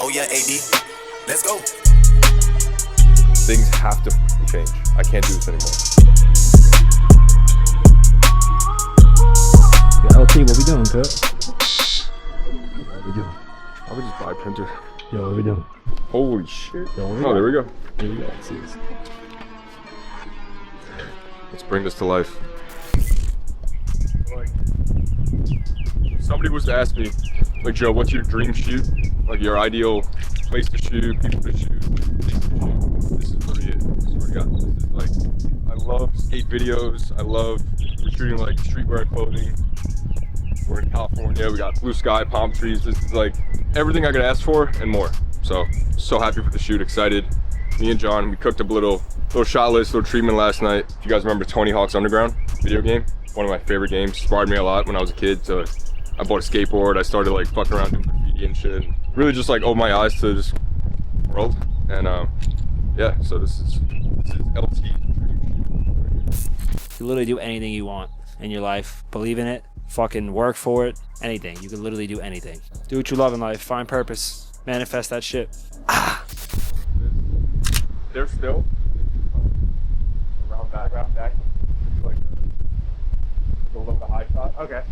Oh yeah, AD. Let's go. Things have to change. I can't do this anymore. Yo, LT, what we doing, cut? What we doing? I would just buy a printer. Yo, what we doing? Holy shit. Yo, Oh, there we go. Here we go. Let's see this. Let's bring this to life. Like, somebody was to ask me, like, Joe, what's your dream shoot? Like, your ideal place to shoot, people to shoot, things to shoot. This is really it. This is what I got. This is like, I love skate videos. I love shooting like streetwear clothing. We're in California. We got blue sky, palm trees. This is like everything I could ask for and more. So happy for the shoot. Excited. Me and John, we cooked up a little shot list, little treatment last night. If you guys remember Tony Hawk's Underground video game, one of my favorite games. Inspired me a lot when I was a kid. So I bought a skateboard. I started like fucking around doing graffiti and shit. And really just like opened my eyes to this world. And yeah, so this is LT. You literally do anything you want in your life. Believe in it. Fucking work for it. Anything. You can literally do anything. Do what you love in life. Find purpose. Manifest that shit. They're still around back. Like go up the high shot. Okay.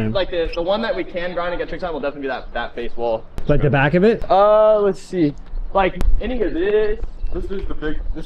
Like the one that we can grind and get tricks on will definitely be that face wall. Like the back of it? Let's see. Like any of this. This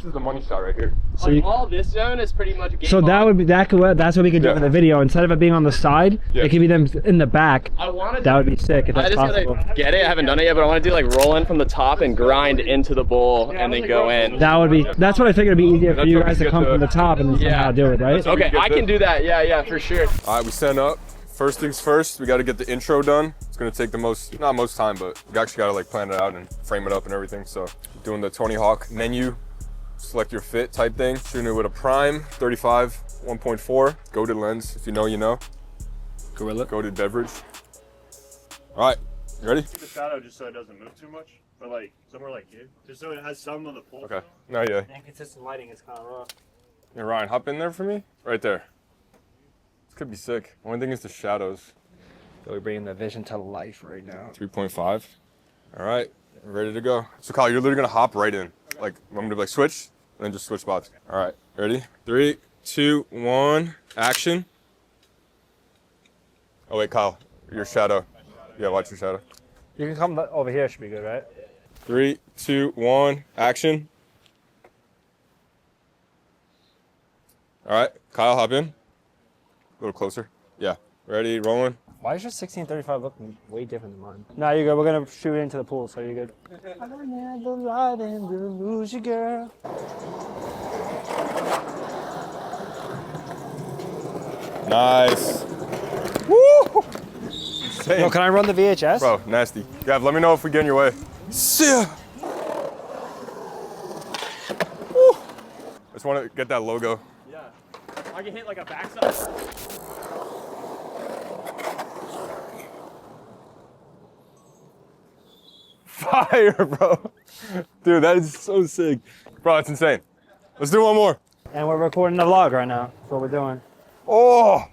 is the money shot right here. So like all this zone is pretty much game so on. that would be that's what we could do for the video. Instead of it being on the side, it could be them in the back. I wanted That would be sick if I that's just possible. gotta get it. I haven't done it yet, but I want to do like roll in from the top and grind into the bowl and then go in. That would be. That's what I figured it'd be easier for That's you what we guys to get come the- from the top and then somehow do it, right? Okay, I can do that. Yeah, for sure. All right, we stand up. First things first, we got to get the intro done. It's gonna take the not most time, but we actually gotta like plan it out and frame it up and everything. So doing the Tony Hawk menu, select your fit type thing. Shooting it with a prime 35 1.4 goated lens. If you know, you know. Gorilla. Goated beverage. All right, you ready? The shadow just so it doesn't move too much, but like somewhere like here, just so it has some on the pole. Okay. No, yeah. Inconsistent lighting is kind of rough. Hey Ryan, hop in there for me. Right there. This could be sick. Only thing is the shadows. So we're bringing the vision to life right now. 3.5. All right, ready to go. So Kyle, you're literally gonna hop right in. Like I'm gonna be like switch, and then just switch spots. All right, ready? 3, 2, 1, action. Oh wait, Kyle, your shadow. Yeah, watch your shadow. You can come over here. Should be good, right? 3, 2, 1, action. All right, Kyle, hop in. A little closer. Yeah, ready, rolling. Why is your 1635 looking way different than mine? No, you're good. We're gonna shoot into the pool, so you're good. I never lie and will lose you, girl. Nice. Woo! Insane. Yo, can I run the VHS? Bro, nasty. Gav, let me know if we get in your way. See ya. Woo! I just want to get that logo. Yeah. I can hit like a backside. Fire, bro. Dude, that is so sick. Bro, it's insane. Let's do one more. And we're recording the vlog right now. That's what we're doing. Oh!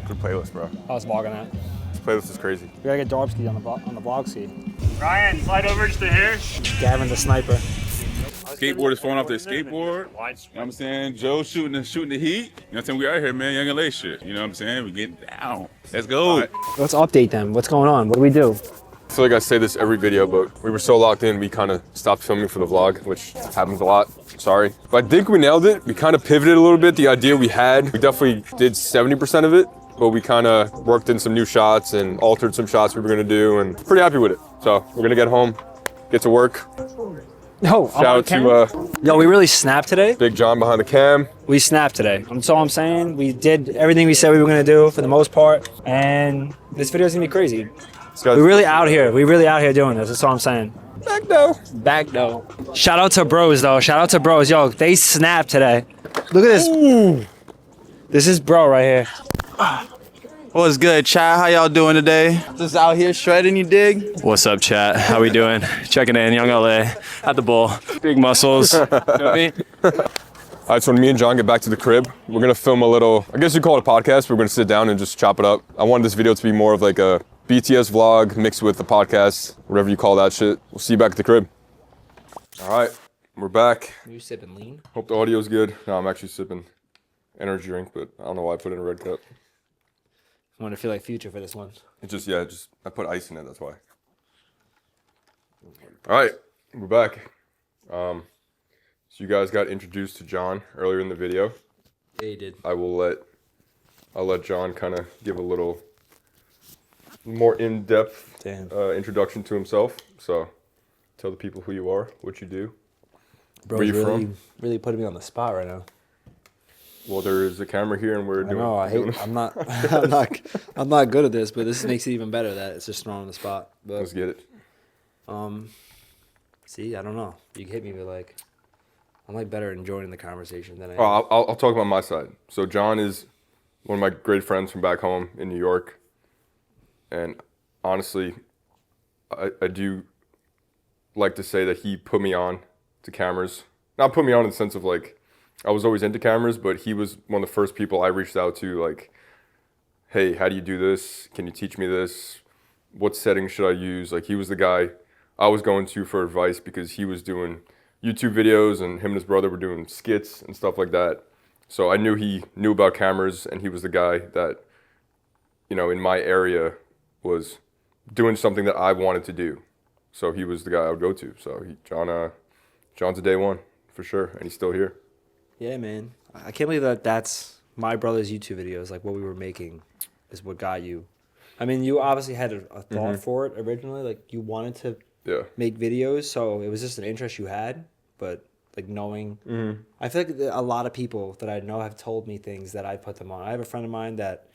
Good playlist, bro. I was vlogging that. This playlist is crazy. We gotta get Darbski on the vlog ski. Ryan, slide over just a hair. Gavin the sniper. Skateboarders falling off their skateboard. You know what I'm saying? Joe shooting the heat. You know what I'm saying? We out here, man. YoungLA shit. You know what I'm saying? We getting down. Let's go. Let's update them. What's going on? What do we do? I feel like I say this every video, but we were so locked in, we kind of stopped filming for the vlog, which happens a lot. Sorry. But I think we nailed it. We kind of pivoted a little bit. The idea we had, we definitely did 70% of it, but we kind of worked in some new shots and altered some shots we were going to do, and pretty happy with it. So we're going to get home, get to work. Yo, Shout out to Yo, we really snapped today. Big John behind the cam. We snapped today. That's all I'm saying. We did everything we said we were gonna do for the most part, and this video's gonna be crazy. We really out here. We really out here doing this. That's all I'm saying. Back though. Shout out to bros though. Shout out to bros. Yo, they snapped today. Look at this. Ooh. This is bro right here. What's good, chat? How y'all doing today? Just out here shredding, you dig? What's up, chat? How we doing? Checking in, YoungLA at the bowl. Big muscles. You know what I mean? All right, so when me and John get back to the crib, we're gonna film a little, I guess you call it a podcast, but we're gonna sit down and just chop it up. I wanted this video to be more of like a BTS vlog mixed with the podcast, whatever you call that shit. We'll see you back at the crib. All right, we're back. You sipping lean? Hope the audio's good. No, I'm actually sipping energy drink, but I don't know why I put it in a red cup. I want to feel like Future for this one. It just, I put ice in it, that's why. All right, we're back. So you guys got introduced to John earlier in the video. Yeah, you did. I'll let John kind of give a little more in-depth introduction to himself. So tell the people who you are, what you do, Bro, where you from. Really putting me on the spot right now. Well, there is a camera here, and we're doing. No, I'm not good at this, but this makes it even better that it's just thrown on the spot. But, Let's get it. See, I don't know. You hit me with like, I'm like better at enjoying the conversation than I am. Oh, I'll talk about my side. So John is one of my great friends from back home in New York, and honestly, I do like to say that he put me on to cameras. Not put me on in the sense of like, I was always into cameras, but he was one of the first people I reached out to, like, hey, how do you do this? Can you teach me this? What settings should I use? Like, he was the guy I was going to for advice because he was doing YouTube videos and him and his brother were doing skits and stuff like that. So I knew he knew about cameras, and he was the guy that, you know, in my area was doing something that I wanted to do. So he was the guy I would go to. So John's a day one for sure, and he's still here. Yeah, man. I can't believe that that's my brother's YouTube videos. Like what we were making is what got you. I mean, you obviously had a thought for it originally. Like you wanted to make videos, so it was just an interest you had. But like knowing, I feel like a lot of people that I know have told me things that I put them on. I have a friend of mine that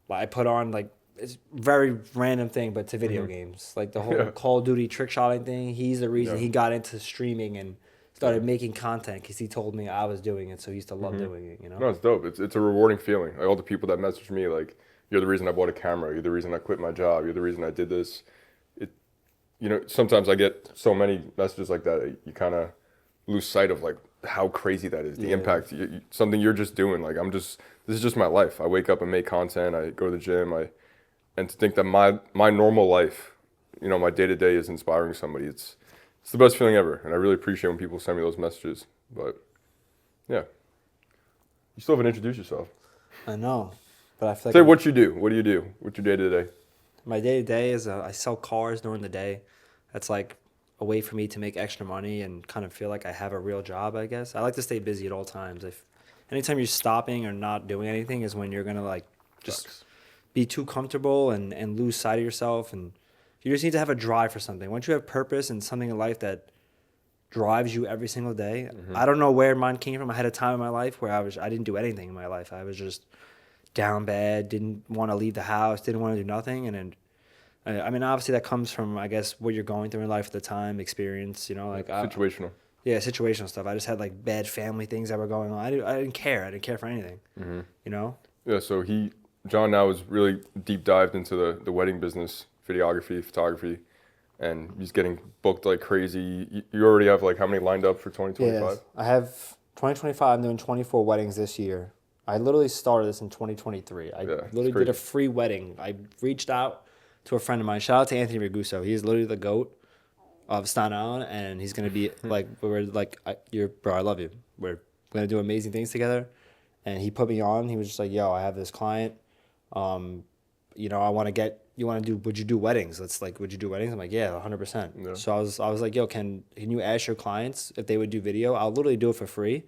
I put on like it's a very random thing, but to video games, like the whole Call of Duty trick shotting thing. He's the reason he got into streaming and started making content because he told me I was doing it, so he used to love doing it, you know? No, it's dope. It's a rewarding feeling. Like all the people that message me, like, you're the reason I bought a camera. You're the reason I quit my job. You're the reason I did this. You know, sometimes I get so many messages like that, you kind of lose sight of like how crazy that is. The impact, something you're just doing. Like this is just my life. I wake up and make content. I go to the gym. And to think that my normal life, you know, my day to day is inspiring somebody. It's the best feeling ever, and I really appreciate when people send me those messages. But yeah, you still haven't introduced yourself. I know, but I feel like say what you do. What do you do? What's your day to day? My day to day is I sell cars during the day. That's like a way for me to make extra money and kind of feel like I have a real job. I guess I like to stay busy at all times. Anytime you're stopping or not doing anything is when you're gonna like just be too comfortable and lose sight of yourself, and you just need to have a drive for something. Once you have purpose and something in life that drives you every single day, I don't know where mine came from. I had a time in my life where I didn't do anything in my life. I was just down bad, didn't want to leave the house, didn't want to do nothing. And then, I mean, obviously that comes from, I guess, what you're going through in life at the time, experience, you know, like situational. Situational stuff. I just had like bad family things that were going on. I didn't care. I didn't care for anything, you know? Yeah, so John now is really deep dived into the wedding business, videography, photography, and he's getting booked like crazy. You already have like how many lined up for 2025? Yeah, I have 2025. I'm doing 24 weddings this year. I literally started this in 2023. I literally did a free wedding. I reached out to a friend of mine. Shout out to Anthony Raguso. He's literally the GOAT of Staten Island, and he's gonna be like, bro, I love you. We're gonna do amazing things together. And he put me on. He was just like, yo, I have this client. You know, would you do weddings? Would you do weddings? I'm like, yeah, 100%. Yeah. So I was like, yo, can you ask your clients if they would do video? I'll literally do it for free,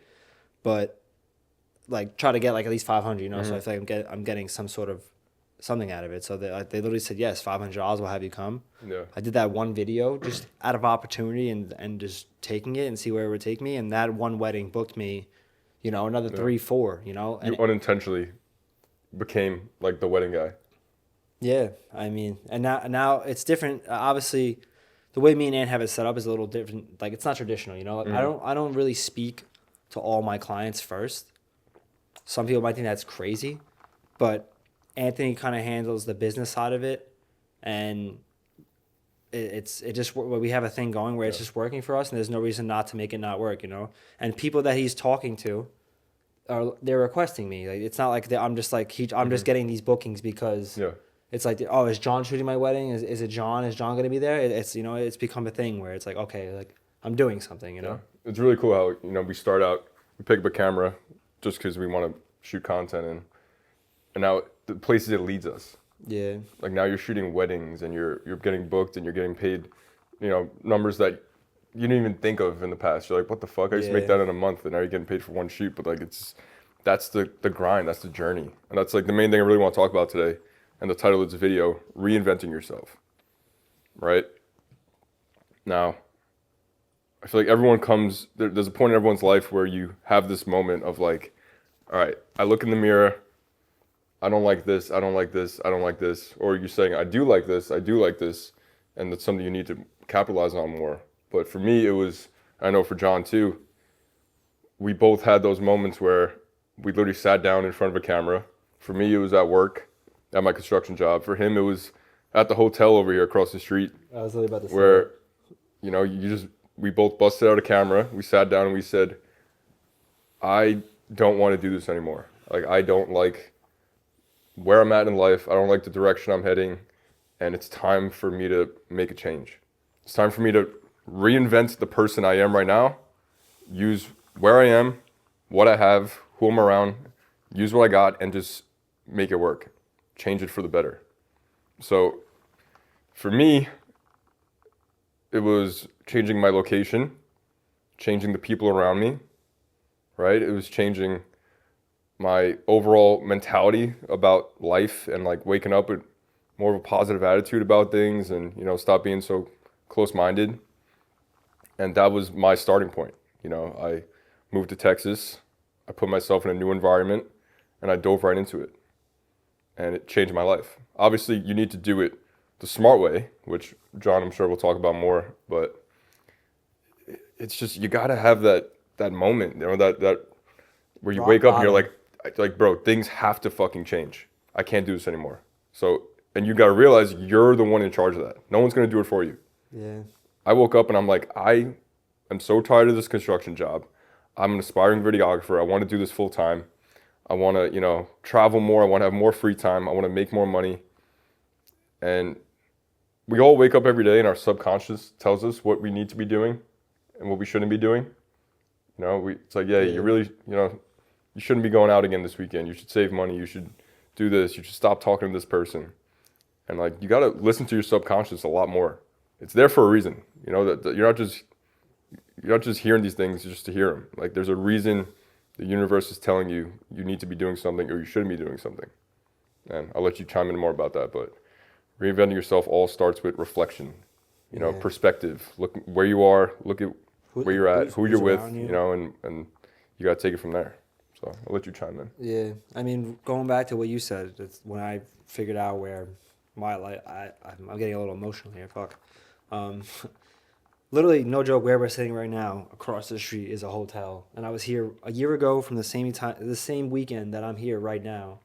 but like try to get like at least 500, you know? So I feel like I'm getting some sort of something out of it. So they literally said, yes, $500 will have you come. Yeah. I did that one video just out of opportunity and just taking it and see where it would take me. And that one wedding booked me, you know, another 3, 4, you know? And you unintentionally became like the wedding guy. Yeah, I mean, and now it's different. Obviously, the way me and Ann have it set up is a little different. Like, it's not traditional, you know? Like, I don't really speak to all my clients first. Some people might think that's crazy, but Anthony kind of handles the business side of it, and we have a thing going where it's just working for us, and there's no reason not to make it not work, you know. And people that he's talking to, they're requesting me. Like, it's not like I'm just like I'm just getting these bookings because it's like, oh, is John shooting my wedding? Is it John? Is John gonna be there? It's, you know, it's become a thing where it's like, okay, like I'm doing something, you know. It's really cool how, you know, we start out, we pick up a camera just because we want to shoot content, and now the places it leads us. Yeah. Like now you're shooting weddings and you're getting booked and you're getting paid, you know, numbers that you didn't even think of in the past. You're like, what the fuck? I used to make that in a month, and now you're getting paid for one shoot. But like, that's the grind, that's the journey, and that's like the main thing I really want to talk about today. And the title of this video, Reinventing Yourself. Right? Now, I feel like everyone there's a point in everyone's life where you have this moment of like, all right, I look in the mirror, I don't like this, I don't like this, I don't like this. Or you're saying, I do like this, I do like this. And that's something you need to capitalize on more. But for me, it was, I know for John too, we both had those moments where we literally sat down in front of a camera. For me, it was at work, at my construction job. For him, it was at the hotel over here across the street. I was really about to say where, that. You know, we both busted out a camera. We sat down and we said, I don't want to do this anymore. Like, I don't like where I'm at in life. I don't like the direction I'm heading. And it's time for me to make a change. It's time for me to reinvent the person I am right now. Use where I am, what I have, who I'm around, use what I got, and just make it work. Change it for the better. So for me, it was changing my location, changing the people around me, right? It was changing my overall mentality about life and like waking up with more of a positive attitude about things, and, you know, stop being so close-minded. And that was my starting point. You know, I moved to Texas, I put myself in a new environment, and I dove right into it. And it changed my life. Obviously, you need to do it the smart way, which John, I'm sure, will talk about more, but it's just, you gotta have that moment, you know, that where you wake up and you're like, bro, things have to fucking change. I can't do this anymore. So, and you gotta realize you're the one in charge of that. No one's gonna do it for you. Yeah. I woke up and I'm like, I am so tired of this construction job. I'm an aspiring videographer. I want to do this full time. I want to, you know, travel more. I want to have more free time. I want to make more money. And we all wake up every day and our subconscious tells us what we need to be doing and what we shouldn't be doing. You know, it's like, yeah, you really, you know, you shouldn't be going out again this weekend. You should save money. You should do this. You should stop talking to this person. And like, you got to listen to your subconscious a lot more. It's there for a reason. You know, that you're not just hearing these things just to hear them. Like, there's a reason the universe is telling you you need to be doing something or you shouldn't be doing something. And I'll let you chime in more about that. But reinventing yourself all starts with reflection, you know, perspective. Look where you are, look at where you're at, who you're with, you know, and you got to take it from there. So I'll let you chime in. Yeah. I mean, going back to what you said, it's when I figured out where my life, I'm getting a little emotional here. Fuck. Literally, no joke, where we're sitting right now, across the street is a hotel. And I was here a year ago from the same weekend that I'm here right now.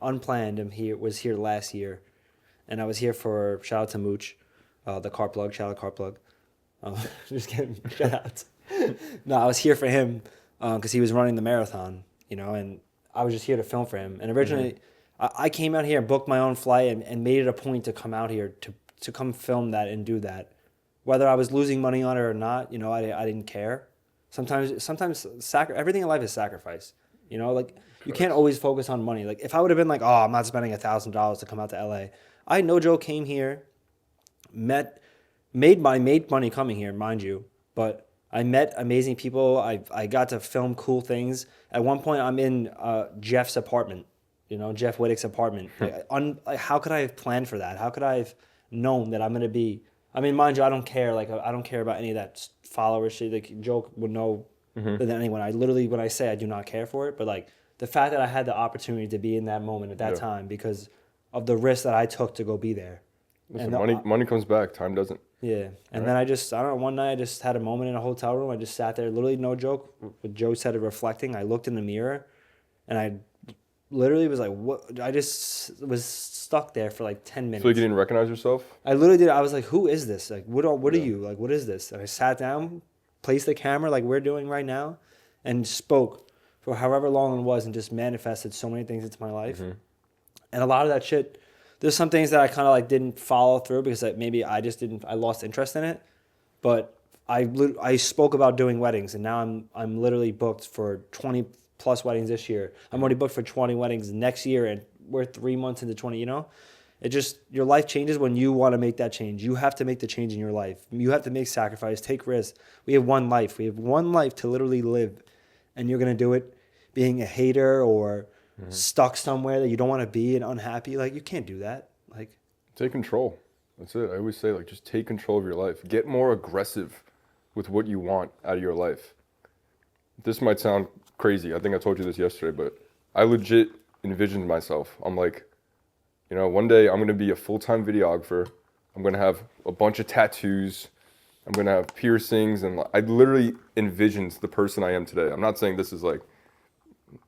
Unplanned, was here last year. And I was here for, shout out to Mooch, the car plug, shout out car plug. Just kidding, shout out. No, I was here for him because he was running the marathon, you know, and I was just here to film for him. And originally, I came out here and booked my own flight and made it a point to come out here to come film that and do that. Whether I was losing money on it or not, you know, I didn't care. Sometimes everything in life is sacrifice. You know, like, you can't always focus on money. Like, if I would have been like, oh, I'm not spending $1,000 to come out to LA. I, no joke, came here, made money coming here, mind you, but I met amazing people. I got to film cool things. At one point, I'm in Jeff's apartment, you know, Jeff Wittick's apartment. How could I have planned for that? How could I have known that I'm going to be, I mean, mind you, I don't care. Like, I don't care about any of that follower shit. Like, Joe would know better than anyone. I literally, when I say I do not care for it, but like, the fact that I had the opportunity to be in that moment at that time because of the risk that I took to go be there. Listen, money comes back, time doesn't. Yeah. And then I don't know, one night I just had a moment in a hotel room. I just sat there, literally, no joke, what Joe said, reflecting. I looked in the mirror and I literally was like, what? I just was stuck there for like 10 minutes. So you didn't recognize yourself? I literally did. I was like, who is this? Like, what are you? Like, what is this? And I sat down, placed the camera like we're doing right now, and spoke for however long it was and just manifested so many things into my life. Mm-hmm. And a lot of that shit, there's some things that I kind of like didn't follow through because maybe I lost interest in it. But I spoke about doing weddings, and now I'm literally booked for 20 plus weddings this year. I'm already booked for 20 weddings next year, and we're 3 months into 20, you know? It just, your life changes when you want to make that change. You have to make the change in your life. You have to make sacrifice, take risks. We have one life. We have one life to literally live, and you're going to do it being a hater or stuck somewhere that you don't want to be and unhappy. Like, you can't do that. Like, take control. That's it. I always say, like, just take control of your life. Get more aggressive with what you want out of your life. This might sound crazy. I think I told you this yesterday, but I legit envisioned myself. I'm like, you know, one day I'm going to be a full-time videographer. I'm going to have a bunch of tattoos. I'm going to have piercings. And I literally envisioned the person I am today. I'm not saying this is like,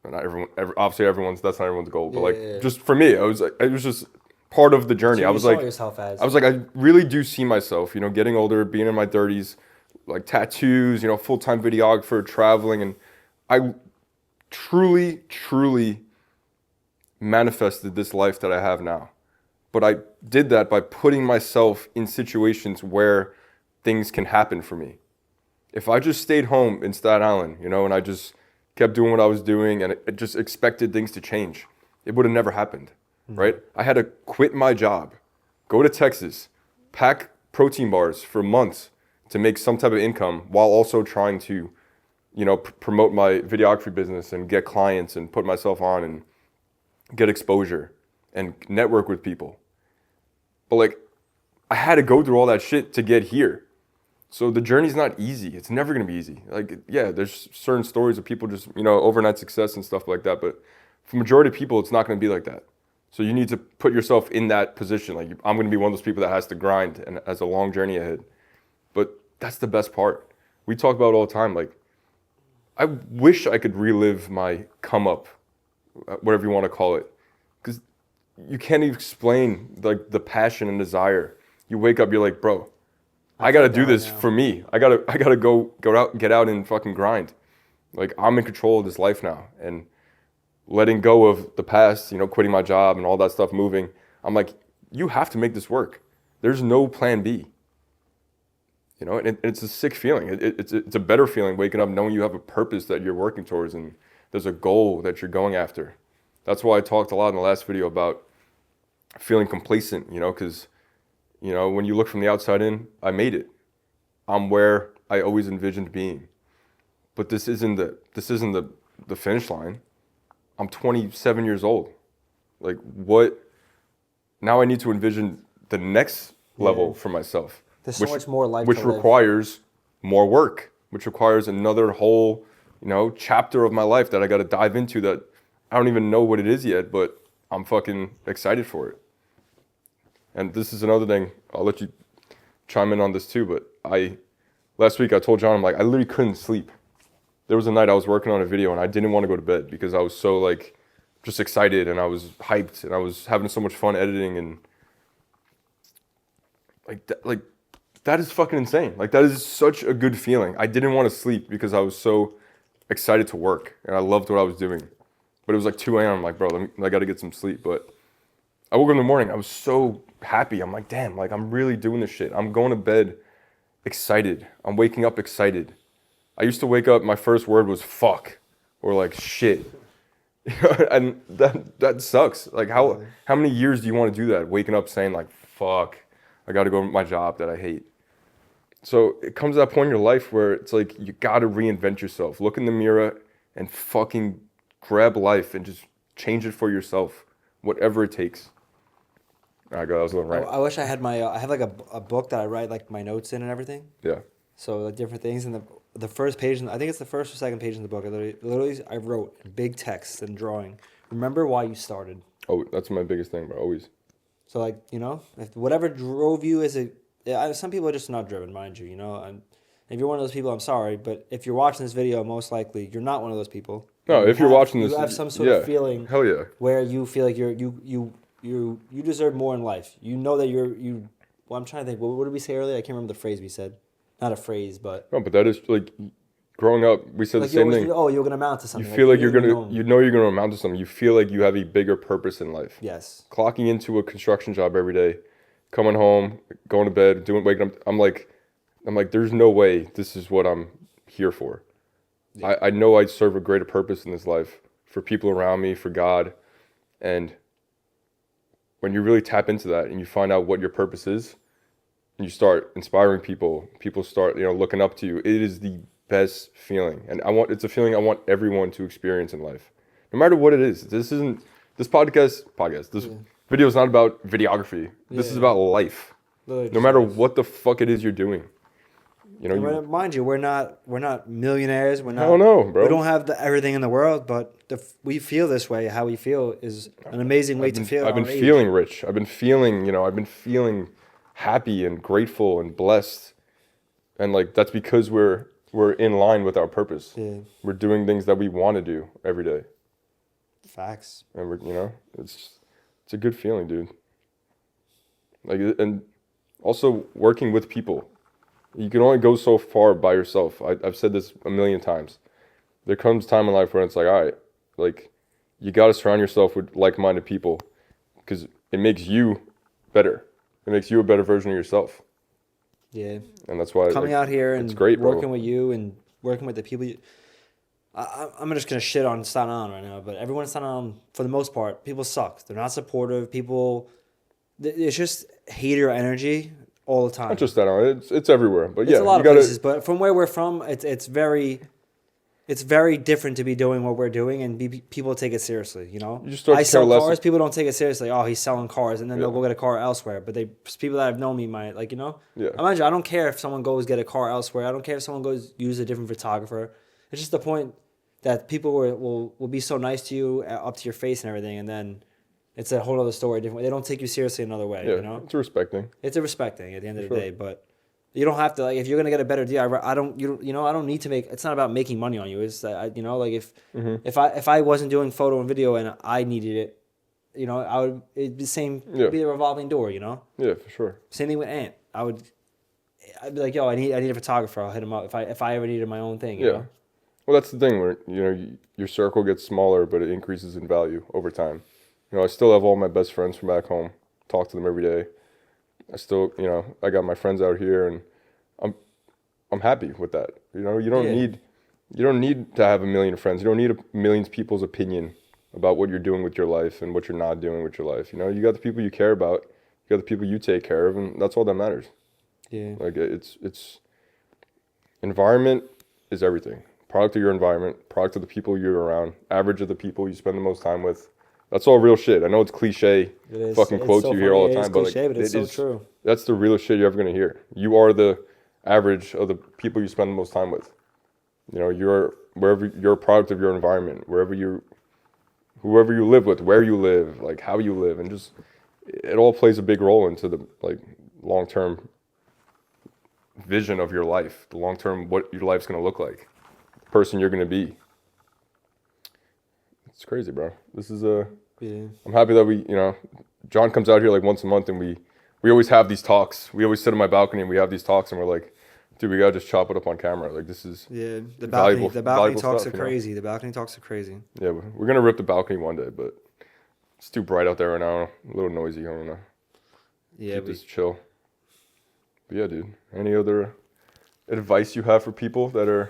not everyone, obviously that's not everyone's goal, but just for me, it was just part of the journey. So I was like, I really do see myself, you know, getting older, being in my 30s, like tattoos, you know, full-time videographer, traveling. And I truly, truly manifested this life that I have now. But I did that by putting myself in situations where things can happen for me. If I just stayed home in Staten Island, you know, and I just kept doing what I was doing and I just expected things to change, it would have never happened, right? I had to quit my job, go to Texas, pack protein bars for months to make some type of income while also trying to, you know, promote my videography business and get clients and put myself on and get exposure and network with people. But like, I had to go through all that shit to get here. So the journey's not easy. It's never going to be easy. Like, yeah, there's certain stories of people just, you know, overnight success and stuff like that. But for majority of people, it's not going to be like that. So you need to put yourself in that position. Like, I'm going to be one of those people that has to grind and has a long journey ahead. But that's the best part. We talk about it all the time. Like, I wish I could relive my come up, whatever you want to call it. Because you can't even explain like the passion and desire. You wake up, you're like, bro, I gotta do this for me. I gotta go out, get out and fucking grind. Like, I'm in control of this life now, and letting go of the past, you know, quitting my job and all that stuff, moving. I'm like, you have to make this work. There's no plan B. You know, and it's a sick feeling. It's a better feeling waking up knowing you have a purpose that you're working towards and there's a goal that you're going after. That's why I talked a lot in the last video about feeling complacent, you know, because, you know, when you look from the outside in, I made it. I'm where I always envisioned being. But this isn't the finish line. I'm 27 years old. Like, what? Now I need to envision the next level for myself. There's so much more life which to live. requires more work, which requires another whole, you know, chapter of my life that I got to dive into that I don't even know what it is yet, but I'm fucking excited for it. And this is another thing, I'll let you chime in on this too, but last week I told John, I'm like, I literally couldn't sleep. There was a night I was working on a video and I didn't want to go to bed because I was so like, just excited and I was hyped and I was having so much fun editing and that is fucking insane. Like, that is such a good feeling. I didn't want to sleep because I was so excited to work and I loved what I was doing. But it was like 2 a.m. I'm like, bro, I got to get some sleep. But I woke up in the morning. I was so happy. I'm like, damn, like, I'm really doing this shit. I'm going to bed excited. I'm waking up excited. I used to wake up, my first word was fuck or like shit. And that sucks. Like, how many years do you want to do that? Waking up saying like, fuck, I got to go to my job that I hate. So it comes to that point in your life where it's like, you got to reinvent yourself. Look in the mirror and fucking grab life and just change it for yourself, whatever it takes. All right, go. That was a little rant. I wish I had I have like a book that I write like my notes in and everything. Yeah. So like different things, and the first page, I think it's the first or second page in the book. I wrote in big text and drawing. Remember why you started. Oh, that's my biggest thing, bro. Always. So like, you know, if whatever drove you some people are just not driven, mind you. You know, and if you're one of those people, I'm sorry, but if you're watching this video, most likely you're not one of those people. No, if you're watching this, you have some sort of feeling. Hell yeah. Where you feel like you deserve more in life. You know that you. Well, I'm trying to think. What did we say earlier? I can't remember the phrase we said. Not a phrase, but. No, but that is like, growing up, we said like the same thing. You're gonna amount to something. You feel like you're gonna, you know, you're gonna amount to something. You feel like you have a bigger purpose in life. Yes. Clocking into a construction job every day, coming home, going to bed, waking up. I'm like, there's no way this is what I'm here for. Yeah. I know I serve a greater purpose in this life for people around me, for God, and when you really tap into that and you find out what your purpose is, and you start inspiring people, people start, looking up to you. It is the best feeling, and it's a feeling I want everyone to experience in life, no matter what it is. This podcast. This video is not about videography. This is about life. No matter what the fuck it is you're doing. Mind you, we're not millionaires. We're not. I don't know, bro. We don't have everything in the world, but we feel this way. How we feel is an amazing way to feel. I've been feeling rich. I've been feeling happy and grateful and blessed, and that's because we're in line with our purpose. Yeah. We're doing things that we want to do every day. Facts. And it's a good feeling, dude. And also working with people. You can only go so far by yourself. I've said this a million times. There comes time in life where it's like, all right, you got to surround yourself with like-minded people because it makes you better. It makes you a better version of yourself. Yeah. And that's why coming out here and great, working with you and working with the people. I'm just going to shit on Staten Island right now, but everyone in Staten Island, for the most part, people suck. They're not supportive. It's just hater energy all the time. Not just Staten Island. It's everywhere. But it's a lot of places. But from where we're from, it's very different to be doing what we're doing, and people take it seriously. You just start I sell cars. People don't take it seriously. Oh, he's selling cars, and then they'll go get a car elsewhere. But people that have known me might Yeah. Imagine, I don't care if someone goes get a car elsewhere. I don't care if someone goes use a different photographer. It's just the point that people will be so nice to you up to your face and everything, and then it's a whole other story. Different way. They don't take you seriously another way. Yeah, it's a respect thing. It's a respect thing at the end of the day, but. You don't have to if you're gonna get a better deal. I don't need to make. It's not about making money on you. It's if I wasn't doing photo and video and I needed it, I would. It'd be the same. It'd be a revolving door. Yeah, for sure. Same thing with Ant. I'd be like, yo, I need a photographer. I'll hit him up if I ever needed my own thing. You know? Well, that's the thing where your circle gets smaller, but it increases in value over time. I still have all my best friends from back home. Talk to them every day. I still, I got my friends out here, and I'm happy with that. You don't need to have a million friends. You don't need a million people's opinion about what you're doing with your life and what you're not doing with your life. You got the people you care about, you got the people you take care of, and that's all that matters. Yeah. It's environment is everything. Product of your environment, product of the people you're around, average of the people you spend the most time with. That's all real shit. I know it's cliche, fucking quotes you hear all the time, but it's so true. That's the realest shit you're ever gonna hear. You are the average of the people you spend the most time with. You're a product of your environment, whoever you live with, where you live, how you live, and just it all plays a big role into the long-term vision of your life, the long-term what your life's gonna look like, the person you're gonna be. It's crazy, bro. This is I'm happy that we, John comes out here once a month, and we always have these talks. We always sit on my balcony and we have these talks, and we're like, dude, we gotta just chop it up on camera. This is the balcony talks are crazy. The balcony talks are crazy. Yeah, we're gonna rip the balcony one day, but it's too bright out there right now. A little noisy. I don't know. Yeah, just chill. But yeah, dude. Any other advice you have for people that are,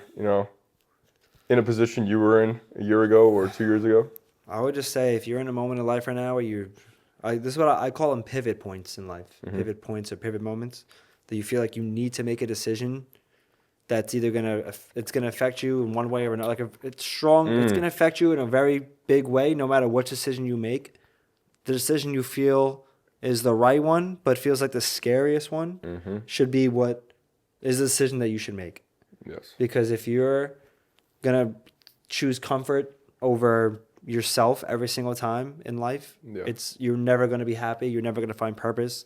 in a position you were in a year ago or 2 years ago? I would just say, if you're in a moment of life right now where this is what I call them, pivot points in life. Mm-hmm. Pivot points or pivot moments that you feel like you need to make a decision that's either it's gonna affect you in one way or another. It's strong. It's gonna affect you in a very big way, no matter what decision you make. The decision you feel is the right one, but feels like the scariest one, should be what is the decision that you should make. Yes. Because if you're gonna choose comfort over yourself every single time in life, you're never gonna be happy. You're never gonna find purpose,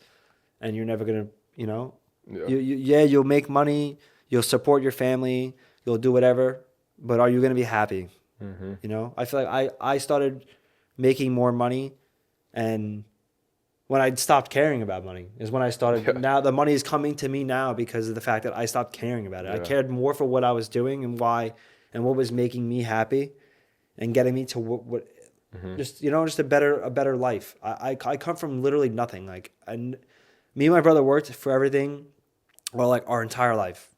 and you're never gonna, you'll make money, you'll support your family, you'll do whatever, but are you gonna be happy? You know, I feel like I started making more money, and when I stopped caring about money is when I started. Now the money is coming to me now because of the fact that I stopped caring about it. I cared more for what I was doing and why, and what was making me happy, and getting me to what just just a better life. I come from literally nothing. Like, and me and my brother worked for everything, well, like our entire life.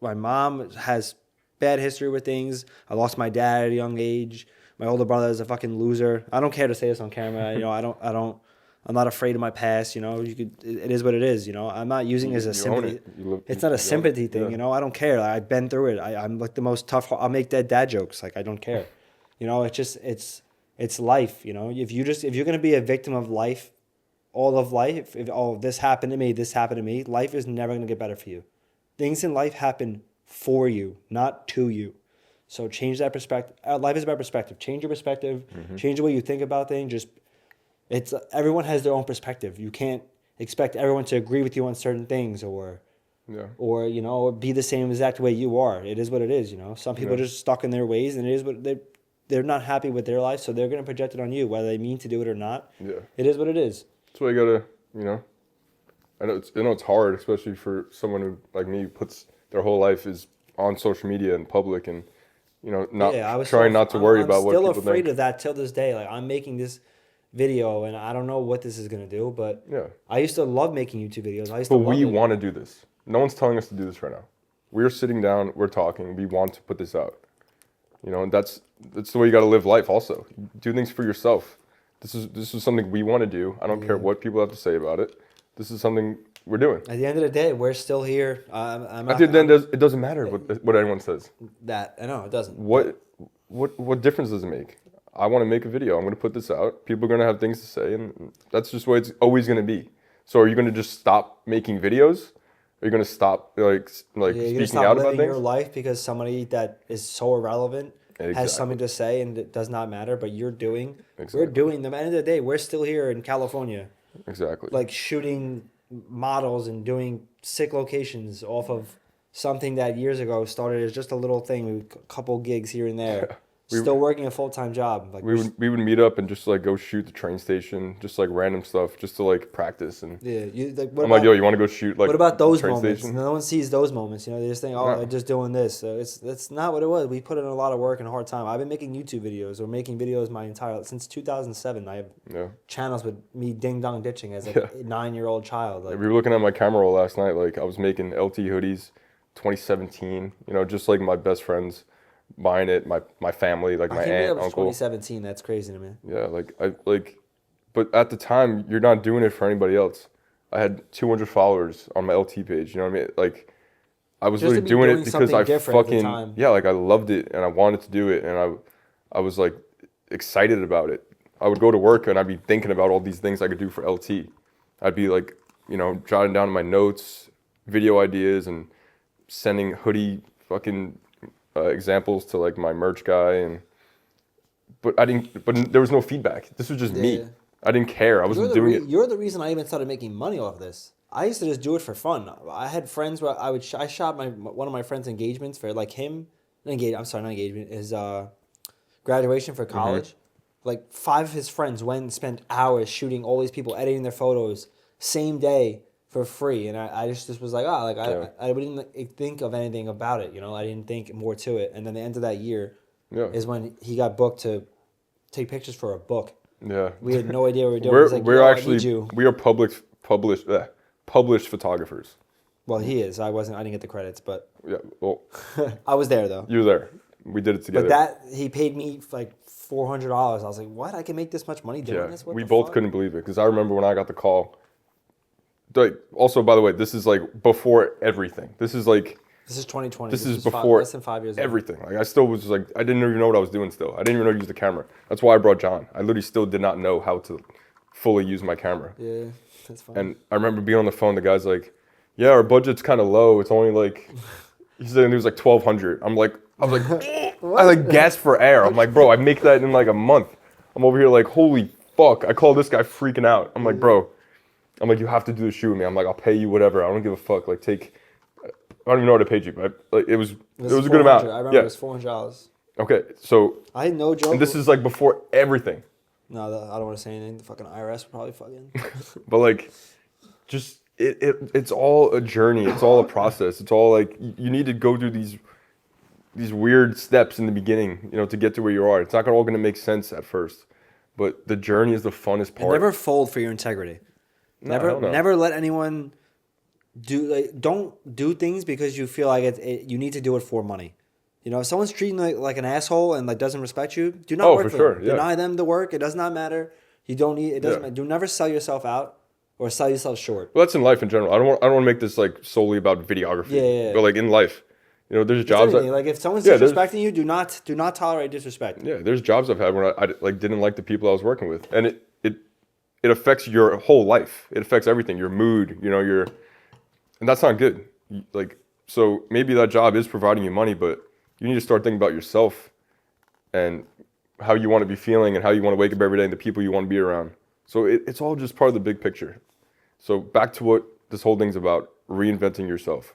My mom has bad history with things. I lost my dad at a young age. My older brother is a fucking loser. I don't care to say this on camera. I'm not afraid of my past. You know, it is what it is. You know, I'm not using it as a sympathy. It's not a sympathy thing. Yeah. You know, I don't care. I've been through it. I'm like the most tough. I'll make dad jokes. Like, I don't care. You know, it's life. You know, if you're gonna be a victim of life, all of life, if this happened to me, life is never gonna get better for you. Things in life happen for you, not to you. So change that perspective. Life is about perspective. Change your perspective. Change the way you think about things. Everyone has their own perspective. You can't expect everyone to agree with you on certain things or be the same exact way you are. It is what it is. You know, some people are just stuck in their ways, and it is what they're not happy with their life, so they're gonna project it on you, whether they mean to do it or not. Yeah, it is what it is. That's why you gotta, I know it's hard, especially for someone who like me puts their whole life is on social media and public, and not to worry about what people think. I'm still afraid of that till this day. Like, I'm making this video, and I don't know what this is gonna do, but I used to love making YouTube videos. But we want to do this. No one's telling us to do this right now. We're sitting down, we're talking, we want to put this out. And that's the way you got to live life. Also, do things for yourself. This is something we want to do. I don't care what people have to say about it. This is something we're doing. At the end of the day, we're still here. At the end, it doesn't matter what anyone says. That I know it doesn't. What difference does it make? I want to make a video. I'm going to put this out. People are going to have things to say, and that's just the way it's always going to be. So, are you going to just stop making videos? Are you going to stop speaking out about things? Your life because somebody that is so irrelevant has something to say and it does not matter, but we're doing them. At the end of the day, we're still here in California. Exactly. Like, shooting models and doing sick locations off of something that years ago started as just a little thing, a couple gigs here and there. Yeah. Still working a full-time job. Like, we would meet up and just go shoot the train station, just random stuff, just to practice. And yo, you want to go shoot what about those moments? Station? No one sees those moments. They just think, they're just doing this. So that's not what it was. We put in a lot of work and a hard time. I've been making YouTube videos or making videos since 2007. I have channels with me ding dong ditching as a 9-year-old child. We were looking at my camera roll last night. I was making LT hoodies, 2017. Just my best friends. Buying it, my family, my aunt, uncle. 2017. That's crazy to me. Yeah, but at the time, you're not doing it for anybody else. I had 200 followers on my LT page. You know what I mean? I was really doing it because I fucking I loved it and I wanted to do it, and I was excited about it. I would go to work and I'd be thinking about all these things I could do for LT. I'd be jotting down my notes, video ideas, and sending hoodie fucking. Examples to my merch guy, but there was no feedback. This was just me. I didn't care. I wasn't doing it. You're the reason I even started making money off this. I used to just do it for fun. I had friends where I shot one of my friends' engagements for him. Not engagement. His graduation for college. 5 of his friends went and spent hours shooting all these people, editing their photos, same day. For free, and I just was I didn't think of anything about it, I didn't think more to it, and then the end of that year is when he got booked to take pictures for a book. Yeah, we had no idea what we were doing. We are published photographers. Well, he is. I didn't get the credits, but well, I was there though. You were there. We did it together. But he paid me $400. I was like, what? I can make this much money doing this? What we both couldn't believe it because I remember when I got the call. Also, by the way, this is before everything. This is 2020. This is before less than 5 years everything. I still was I didn't even know what I was doing still. I didn't even know how to use the camera. That's why I brought John. I literally still did not know how to fully use my camera. Yeah, that's fine. And I remember being on the phone. The guy's like, yeah, our budget's kind of low. It's only he said it was $1,200. I was I gasped for air. I'm like, bro, I make that in a month. I'm over here holy fuck. I call this guy freaking out. I'm like, bro. I'm like, you have to do the shoot with me. I'm like, I'll pay you whatever. I don't give a fuck. I don't even know what I paid you, but it was a good amount. I remember it was $400. Okay, so I had no joke. and this is like before everything. No, I don't want to say anything. The fucking IRS would probably fucking. But like, just it's all a journey. It's all a process. It's all like you need to go through these weird steps in the beginning, to get to where you are. It's not all gonna make sense at first, but the journey is the funnest part. And never fold for your integrity. Never let anyone don't do things because you feel like you need to do it for money. If someone's treating like an asshole and like doesn't respect you, do not work for them. Yeah. Deny them the work. It does not matter. You don't need. It doesn't matter. Do never sell yourself out or sell yourself short. Well, that's in life in general. I don't want to make this like solely about videography. Yeah. But like in life, there's jobs. Like if someone's disrespecting you, do not tolerate disrespect. Yeah, there's jobs I've had where I like didn't like the people I was working with, and it affects your whole life. It affects everything. Your mood. And that's not good. So maybe that job is providing you money, but you need to start thinking about yourself and how you want to be feeling and how you want to wake up every day and the people you want to be around. So it's all just part of the big picture. So back to what this whole thing's about, reinventing yourself.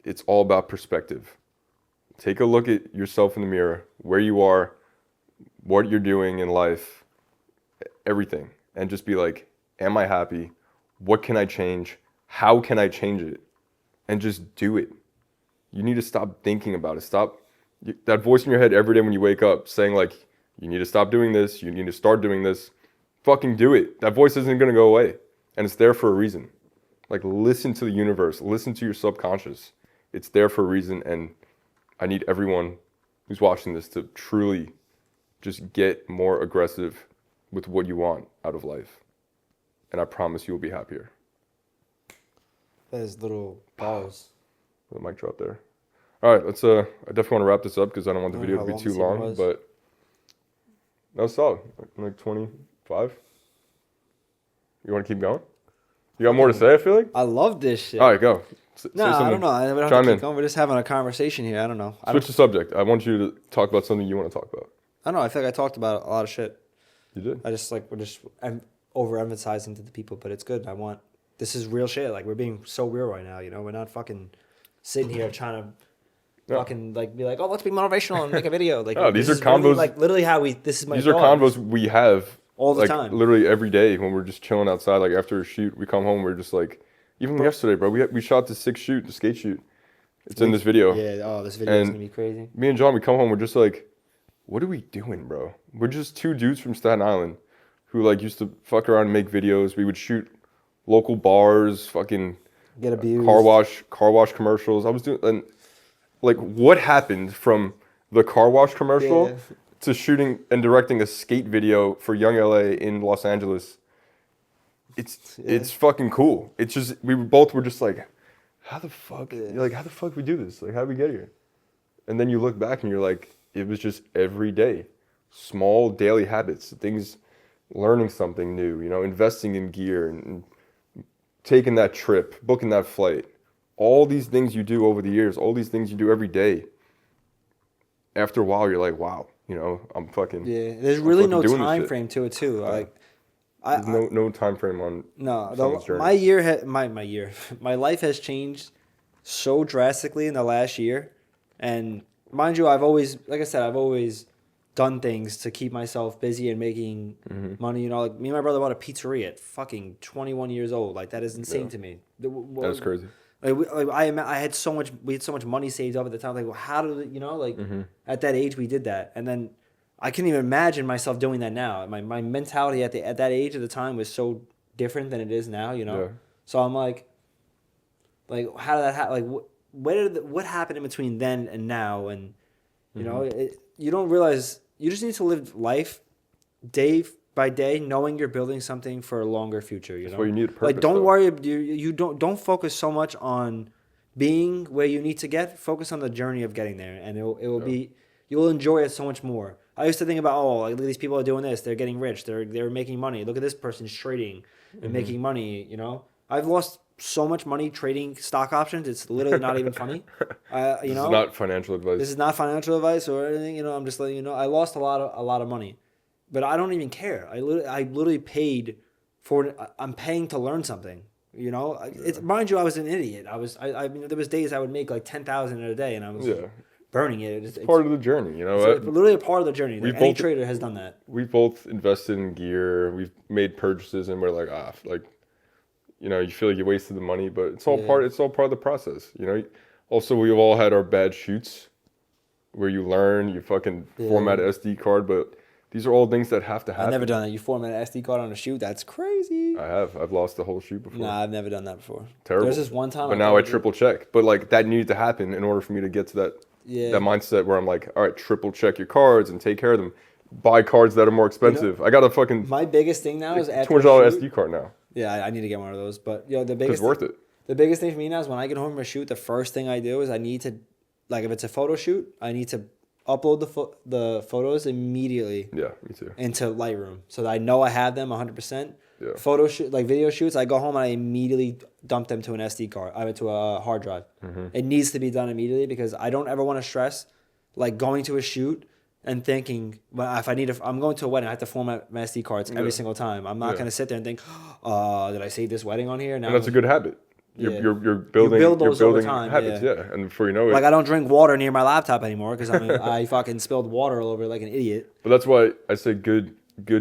It's all about perspective. Take a look at yourself in the mirror, where you are, what you're doing in life, everything. And just be like, am I happy? What can I change? How can I change it? And just do it. You need to stop thinking about it. Stop that voice in your head every day when you wake up saying like, you need to stop doing this. You need to start doing this. Fucking do it. That voice isn't going to go away. And it's there for a reason. Like, listen to the universe. Listen to your subconscious. It's there for a reason. And I need everyone who's watching this to truly just get more aggressive with what you want out of life. And I promise you'll be happier. That is little pause. The mic drop there. All right, let's. I definitely want to wrap this up because I don't want the video to be too long. But that was solid. Like 25. You want to keep going? You got more to say? I feel like. I love this shit. All right, go. No, I don't know. I don't have to keep going. We're just having a conversation here. I don't know. Switch the subject. I want you to talk about something you want to talk about. I don't know. I feel like I talked about a lot of shit. You did. I'm overemphasizing to the people, but it's good. This is real shit. Like, we're being so real right now. We're not fucking sitting here trying to fucking like be like, oh, let's be motivational and make a video. Like, no, these are convos. Like, literally how this is my. These are convos we have all the time, literally every day when we're just chilling outside. Like after a shoot, we come home, we're just like, even yesterday, bro. We shot the skate shoot. It's in this video. Yeah. Oh, this video is gonna be crazy. Me and John, we come home, we're just like, what are we doing, bro? We're just two dudes from Staten Island who like used to fuck around and make videos. We would shoot local bars, fucking get abused, car wash commercials. I was doing, and like, what happened from the car wash commercial to shooting and directing a skate video for YoungLA in Los Angeles? It's fucking cool. It's just we both were just like, how the fuck? You're like, how the fuck we do this? Like, how did we get here? And then you look back and you're like, it was just every day, small daily habits, things, learning something new. Investing in gear and taking that trip, booking that flight, all these things you do over the years, all these things you do every day. After a while, you're like, wow, I'm fucking. Yeah, there's really no time frame to it too. Like, there's no time frame on. No, my life has changed so drastically in the last year, and mind you, I've always done things to keep myself busy and making money. Like, me and my brother bought a pizzeria at fucking 21 years old. Like, that is insane to me. That's crazy. I had so much money saved up at the time. Like, well, how did at that age we did that, and then I couldn't even imagine myself doing that now. My mentality at that age at the time was so different than it is now. Yeah. So I'm like how did that happen? Like, what happened in between then and now? And you don't realize. You just need to live life day by day, knowing you're building something for a longer future. That's why you need a purpose. Like, don't worry. You don't focus so much on being where you need to get. Focus on the journey of getting there, and it will be. You'll enjoy it so much more. I used to think about, look at these people are doing this. They're getting rich. They're making money. Look at this person's trading and making money. I've lost so much money trading stock options. It's literally not even funny. This is not financial advice. This is not financial advice or anything. I'm just letting you know. I lost a lot of money, but I don't even care. I literally paid for. I'm paying to learn something. It's mind you, I was an idiot. I mean, there was days I would make like 10,000 in a day, and I was burning it. It's part of the journey, you know. It's literally a part of the journey. Any trader has done that. We've both invested in gear. We've made purchases, and we're like, you know, you feel like you wasted the money, but it's all part. It's all part of the process, you know. Also, we've all had our bad shoots where you learn, you fucking format an SD card, but these are all things that have to happen. I've never done that. You format an SD card on a shoot? That's crazy. I have. I've lost the whole shoot before. Nah, I've never done that before. Terrible. There's this one time. But now I triple check. But like that needed to happen in order for me to get to that mindset where I'm like, all right, triple check your cards and take care of them. Buy cards that are more expensive. I got a fucking. My biggest thing now is $200 SD card now. Yeah, I need to get one of those. But the biggest. It's worth it. The biggest thing for me now is when I get home from a shoot, the first thing I do is I need to, like, if it's a photo shoot, I need to upload the photos immediately. Yeah, me too. Into Lightroom, so that I know I have them 100%. Yeah. Photo shoot, like video shoots, I go home and I immediately dump them to an SD card. I went to a hard drive. Mm-hmm. It needs to be done immediately because I don't ever want to stress, like going to a shoot and thinking, well, if I'm going to a wedding, I have to format my SD cards every single time. I'm not going to sit there and think, did I save this wedding on here? Now and that's a good habit. You're building time, habits, and before you know it. Like I don't drink water near my laptop anymore because I fucking spilled water all over it like an idiot. But that's why I say good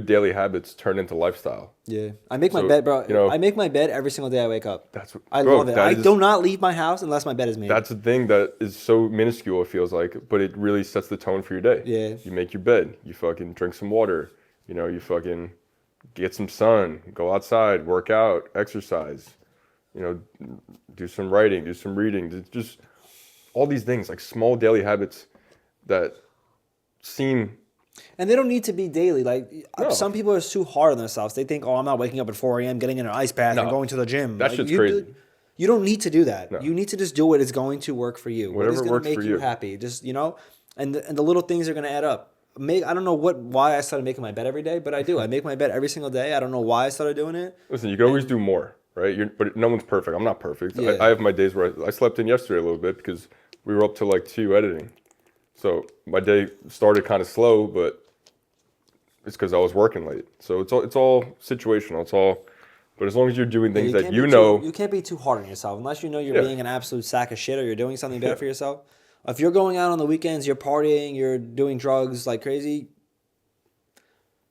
daily habits turn into lifestyle. Yeah, I make my bed, bro. You know, I make my bed every single day I wake up. I love it. I do not leave my house unless my bed is made. That's a thing that is so minuscule, it feels like, but it really sets the tone for your day. Yeah. You make your bed. You fucking drink some water. You know, you fucking get some sun. Go outside. Work out. Exercise. You know, do some writing. Do some reading. Just all these things, like small daily habits that seem... And they don't need to be daily. Like some people are too hard on themselves. They think, I'm not waking up at 4 a.m., getting in an ice bath and going to the gym. That shit's crazy. You don't need to do that. No. You need to just do what is going to work for you. Whatever what is going to make you happy. Just, you know, and the little things are going to add up. I don't know why I started making my bed every day, but I do. I make my bed every single day. I don't know why I started doing it. Listen, you can always do more, right? But no one's perfect. I'm not perfect. Yeah. I have my days where I slept in yesterday a little bit because we were up to like 2 editing. So my day started kind of slow, but it's because I was working late. So it's all situational. But as long as you're doing things that you know. You can't be too hard on yourself unless you know you're being an absolute sack of shit or you're doing something better for yourself. If you're going out on the weekends, you're partying, you're doing drugs like crazy.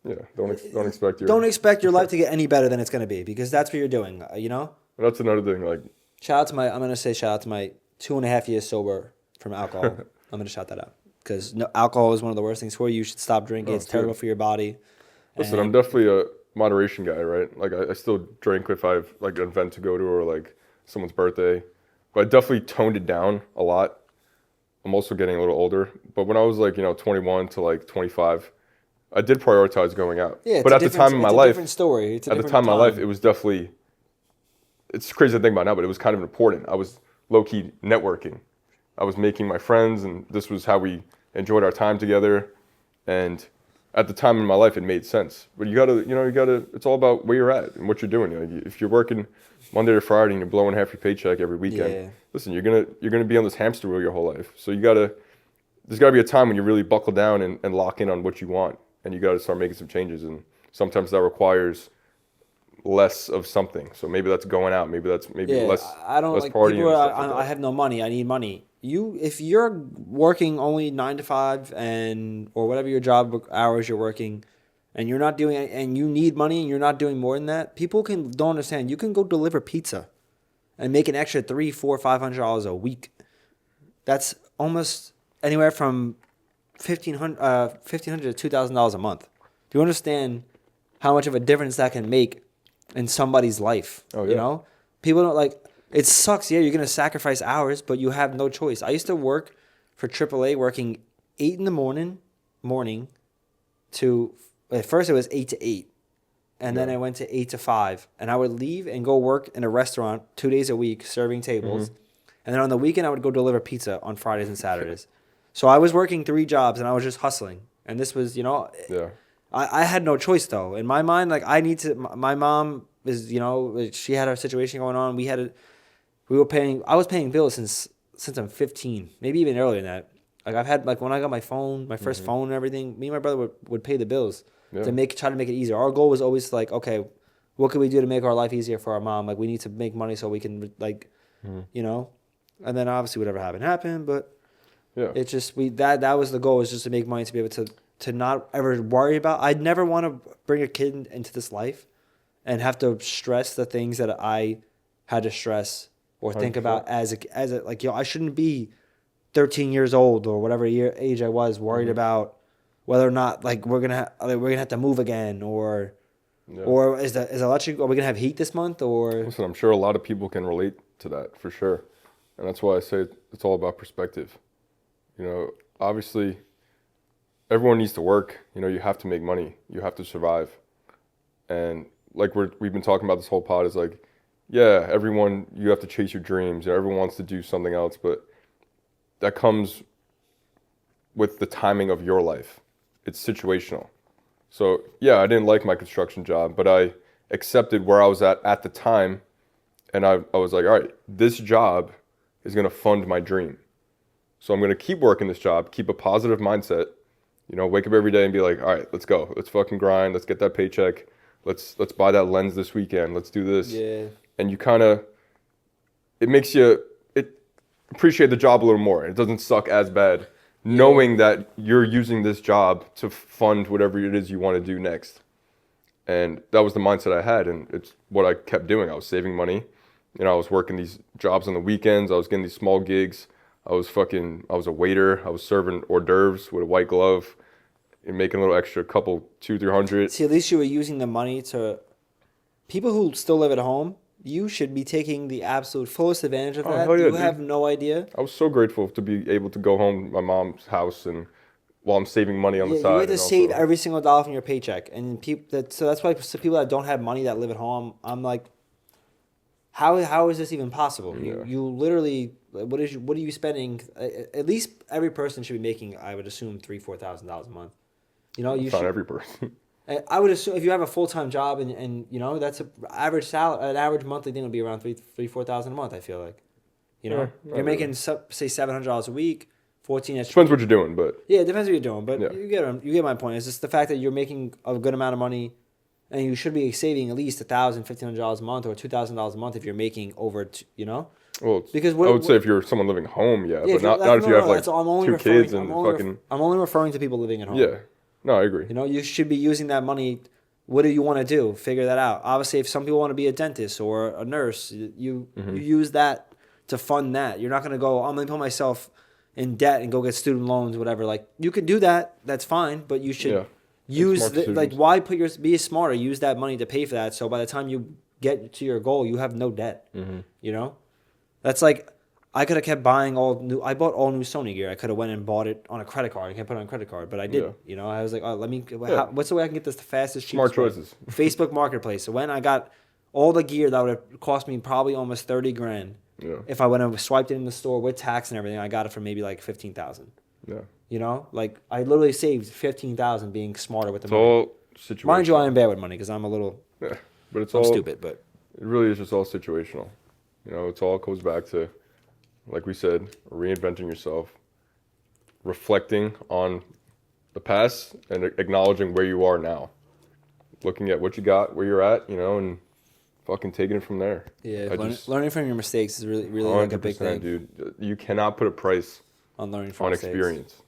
Yeah, don't expect your life to get any better than it's going to be because that's what you're doing, you know? That's another thing. Like, shout out to my 2.5 years sober from alcohol. I'm going to shout that out. Because alcohol is one of the worst things for you. You should stop drinking. It's terrible for your body. Listen, I'm definitely a moderation guy, right? Like, I still drink if I have, like, an event to go to or, like, someone's birthday. But I definitely toned it down a lot. I'm also getting a little older. But when I was, like, 21 to, like, 25, I did prioritize going out. Yeah, but at the time in my life... different story. At the time in my life, it was definitely... It's crazy to think about now, but it was kind of important. I was low-key networking. I was making my friends, and this was how we enjoyed our time together. And at the time in my life, it made sense. But you gotta, it's all about where you're at and what you're doing. If you're working Monday to Friday and you're blowing half your paycheck every weekend, listen, you're gonna be on this hamster wheel your whole life. So there's gotta be a time when you really buckle down and lock in on what you want, and you gotta start making some changes. And sometimes that requires less of something. So maybe that's going out. Maybe that's less. I don't less like partying. People I have no money. I need money. If you're working only 9 to 5 or whatever your job hours you're working, and you're not doing and you need money and you're not doing more than that, people don't understand. You can go deliver pizza, and make an extra $300, $400, $500 a week. That's almost anywhere from $1,500 to $2,000 a month. Do you understand how much of a difference that can make in somebody's life? Oh, yeah. You know, people don't like. It sucks. Yeah, you're gonna sacrifice hours, but you have no choice. I used to work for AAA, working 8 in the morning to. At first, it was 8 to 8, and then I went to 8 to 5, and I would leave and go work in a restaurant 2 days a week, serving tables, and then on the weekend I would go deliver pizza on Fridays and Saturdays. So I was working 3 jobs, and I was just hustling. And this was, I had no choice though. In my mind, like I need to. My mom is, she had her situation going on. I was paying bills since I'm 15, maybe even earlier than that. Like I've had, like when I got my phone, my first phone and everything, me and my brother would pay the bills to try to make it easier. Our goal was always like, okay, what can we do to make our life easier for our mom? Like we need to make money so we can and then obviously whatever happened, but Yeah. It's just that was the goal, is just to make money, to be able to not ever worry about. I'd never want to bring a kid into this life and have to stress the things that I had to stress or think 100%. about as a like, I shouldn't be 13 years old or whatever age I was worried about whether or not like we're gonna have to move again, or is electric, are we gonna have heat this month, or Listen, I'm sure a lot of people can relate to that for sure, and that's why I say it's all about perspective. You know, obviously, everyone needs to work. You know, you have to make money. You have to survive, and like we've been talking about this whole pod is like, yeah, everyone, you have to chase your dreams. Everyone wants to do something else, but that comes with the timing of your life. It's situational. So yeah, I didn't like my construction job, but I accepted where I was at the time. And I was like, all right, this job is going to fund my dream. So I'm going to keep working this job, keep a positive mindset, you know, wake up every day and be like, all right, let's go. Let's fucking grind. Let's get that paycheck. Let's buy that lens this weekend. Let's do this. Yeah. And you kind of, it makes you appreciate the job a little more. It doesn't suck as bad knowing that you're using this job to fund whatever it is you want to do next. And that was the mindset I had, and it's what I kept doing. I was saving money. You know, I was working these jobs on the weekends. I was getting these small gigs. I was a waiter. I was serving hors d'oeuvres with a white glove and making a little extra, couple, 200-300. See, at least you were using the money to, people who still live at home, you should be taking the absolute fullest advantage of that. Hell yeah, you dude. have no idea. I was so grateful to be able to go home to my mom's house and while I'm saving money on the side. You have to save every single dollar from your paycheck, and so that's why people that don't have money that live at home, I'm like, how is this even possible? Yeah. You literally, what are you spending? At least every person should be making, I would assume, $3,000-$4,000 a month. You know, That's not every person. I would assume if you have a full-time job and you know, that's an average monthly thing would be around $3,000-$4,000 a month. I feel like, you know, Yeah, you're making say $700 a week, 14. Depends what you're doing, but yeah, it depends what you're doing. But Yeah. you get my point. It's just the fact that you're making a good amount of money, and you should be saving at least $1,000-$1,500 a month or $2,000 a month if you're making over, you know. well, Because I would say if you're someone living home, yeah, but not if you have like that's all. I'm only 2 referring- kids and I'm only referring to people living at home. yeah. No, I agree. You know, you should be using that money. What do you want to do? Figure that out. Obviously, if some people want to be a dentist or a nurse, you use that to fund that. You're not going to go, I'm going to put myself in debt and go get student loans, whatever. Like, you could do that. That's fine. But you should use, why be smarter? Use that money to pay for that. So by the time you get to your goal, you have no debt. You know? That's like, I could have kept buying I bought all new Sony gear. I could have went and bought it on a credit card. I can't put it on a credit card, but I did. Yeah. You know, I was like, oh, what's the way I can get this the fastest, Smart cheapest way? choices. Facebook Marketplace. So when I got all the gear that would have cost me probably almost $30,000. Yeah. If I went and swiped it in the store with tax and everything, I got it for maybe like $15,000. Yeah. You know, like I literally saved $15,000 being smarter with the money. All situational. Mind you, I am bad with money because I'm a little, Yeah. But I'm stupid. But it really is just all situational. You know, it's all goes back to, like we said, reinventing yourself, reflecting on the past and acknowledging where you are now, looking at what you got, where you're at, you know, and fucking taking it from there. yeah, learning from your mistakes is really like a big thing. Dude. You cannot put a price On learning from on mistakes. experience.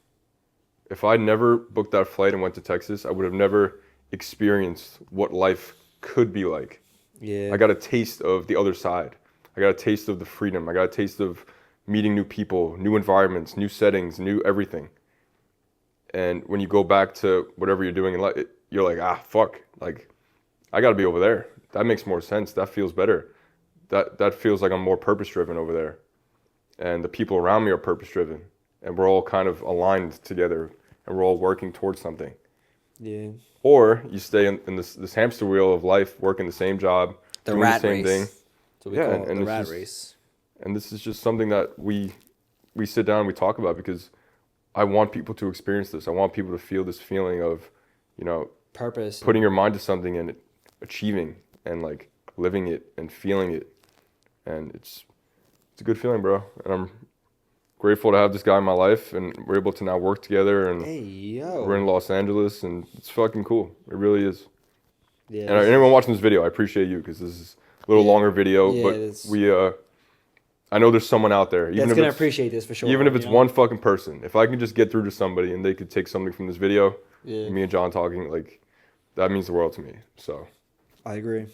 If I never booked that flight and went to Texas, I would have never experienced what life could be like. Yeah. I got a taste of the other side. I got a taste of the freedom. I got a taste of meeting new people, new environments, new settings, new everything. And when you go back to whatever you're doing in life, you're like, fuck. Like, I got to be over there. That makes more sense. That feels better. That feels like I'm more purpose-driven over there. And the people around me are purpose-driven. And we're all kind of aligned together. And we're all working towards something. Yeah. Or you stay in this hamster wheel of life, working the same job, doing the same thing. That's what we call it, the rat race. And this is just something that we sit down and we talk about because I want people to experience this. I want people to feel this feeling of, you know, Purpose. putting your mind to something and achieving and like living it and feeling it. And it's a good feeling, bro. And I'm grateful to have this guy in my life and we're able to now work together and we're in Los Angeles and it's fucking cool. It really is. Yeah. And anyone watching this video, I appreciate you because this is a little longer video, but I know there's someone out there. That's gonna appreciate this for sure. Even if it's one fucking person. If I can just get through to somebody and they could take something from this video, me and John talking, like, that means the world to me. So. I agree.